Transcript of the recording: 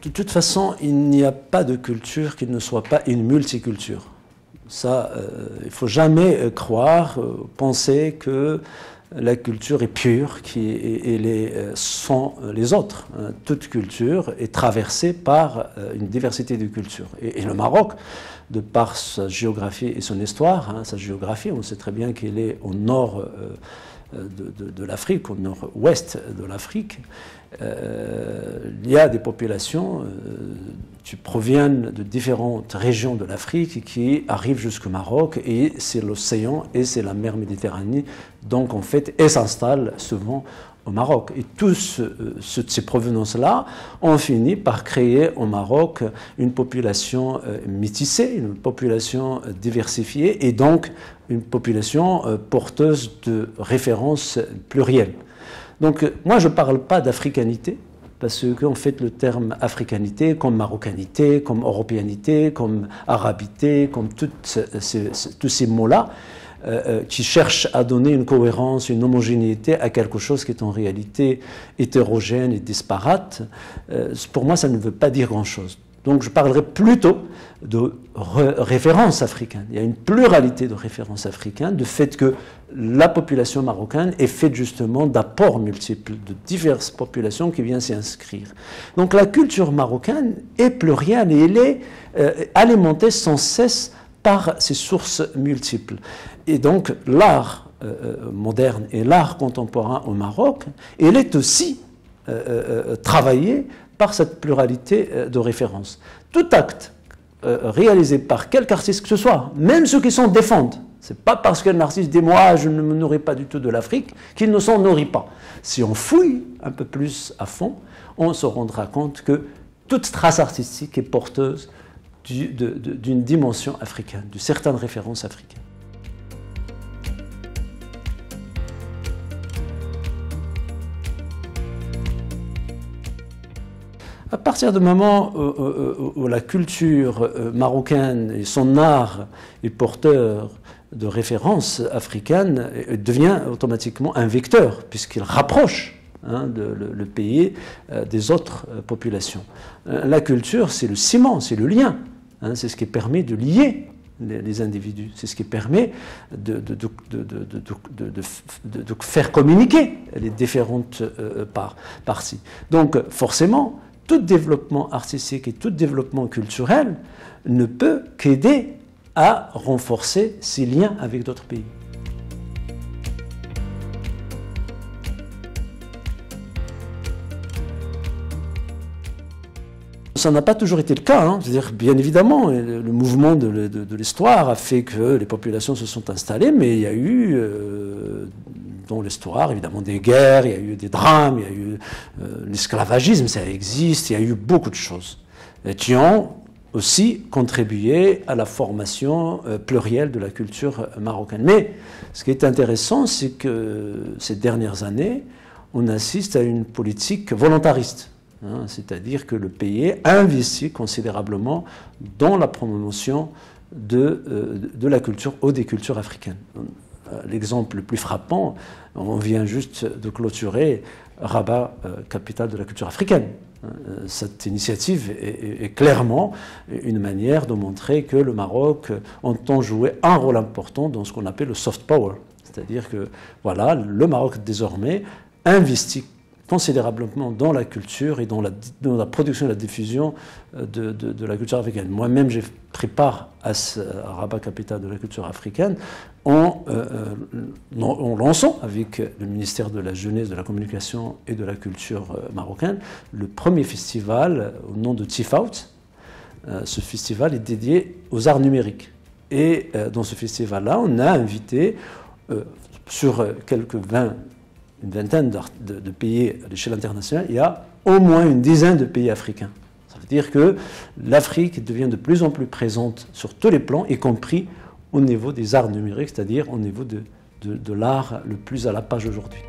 De toute façon, il n'y a pas de culture qui ne soit pas une multiculture. Ça, il ne faut jamais croire, penser que la culture est pure et sont les autres. Toute culture est traversée par une diversité de cultures. Et le Maroc, de par sa géographie et son histoire, sa géographie, on sait très bien qu'il est au nord de l'Afrique, au nord-ouest de l'Afrique. Il y a des populations qui proviennent de différentes régions de l'Afrique qui arrivent jusqu'au Maroc, et c'est l'océan et c'est la mer Méditerranée, donc en fait, elles s'installent souvent au Maroc. Et tous ces provenances-là ont fini par créer au Maroc une population métissée, une population diversifiée, et donc une population porteuse de références plurielles. Donc moi je ne parle pas d'africanité, parce qu'en fait le terme africanité, comme marocanité, comme européanité, comme arabité, comme tous ces mots-là, qui cherchent à donner une cohérence, une homogénéité à quelque chose qui est en réalité hétérogène et disparate, pour moi ça ne veut pas dire grand-chose. Donc je parlerai plutôt de références africaines. Il y a une pluralité de références africaines, du fait que la population marocaine est faite justement d'apports multiples de diverses populations qui viennent s'y inscrire. Donc la culture marocaine est plurielle et elle est alimentée sans cesse par ces sources multiples. Et donc l'art moderne et l'art contemporain au Maroc, il est aussi travaillé par cette pluralité de références. Tout acte réalisé par quelque artiste que ce soit, même ceux qui s'en défendent, c'est pas parce qu'un artiste dit « moi je ne me nourris pas du tout de l'Afrique » qu'il ne s'en nourrit pas. Si on fouille un peu plus à fond, on se rendra compte que toute trace artistique est porteuse d'une dimension africaine, de certaines références africaines. À partir du moment où la culture marocaine et son art est porteur de références africaines, devient automatiquement un vecteur, puisqu'il rapproche le pays des autres populations. La culture, c'est le ciment, c'est le lien, c'est ce qui permet de lier les individus, c'est ce qui permet de faire communiquer les différentes parties. Donc forcément, tout développement artistique et tout développement culturel ne peut qu'aider à renforcer ces liens avec d'autres pays. Ça n'a pas toujours été le cas, c'est-à-dire bien évidemment, le mouvement de l'histoire a fait que les populations se sont installées, mais il y a eu dans l'histoire, évidemment, des guerres, il y a eu des drames, il y a eu l'esclavagisme, ça existe, il y a eu beaucoup de choses qui ont aussi contribué à la formation plurielle de la culture marocaine. Mais ce qui est intéressant, c'est que ces dernières années, on assiste à une politique volontariste. C'est-à-dire que le pays investit considérablement dans la promotion de la culture ou des cultures africaines. L'exemple le plus frappant, on vient juste de clôturer Rabat, capitale de la culture africaine. Cette initiative est clairement une manière de montrer que le Maroc entend jouer un rôle important dans ce qu'on appelle le soft power. C'est-à-dire que voilà, le Maroc désormais investit considérablement dans la culture et dans la production et la diffusion de la culture africaine. Moi-même, j'ai pris part à Rabat, capitale de la culture africaine, en lançant avec le ministère de la Jeunesse, de la Communication et de la Culture marocaine le premier festival au nom de Tifaout. Ce festival est dédié aux arts numériques. Et dans ce festival-là, on a invité sur une vingtaine de pays à l'échelle internationale, il y a au moins une dizaine de pays africains. Ça veut dire que l'Afrique devient de plus en plus présente sur tous les plans, y compris au niveau des arts numériques, c'est-à-dire au niveau de l'art le plus à la page aujourd'hui.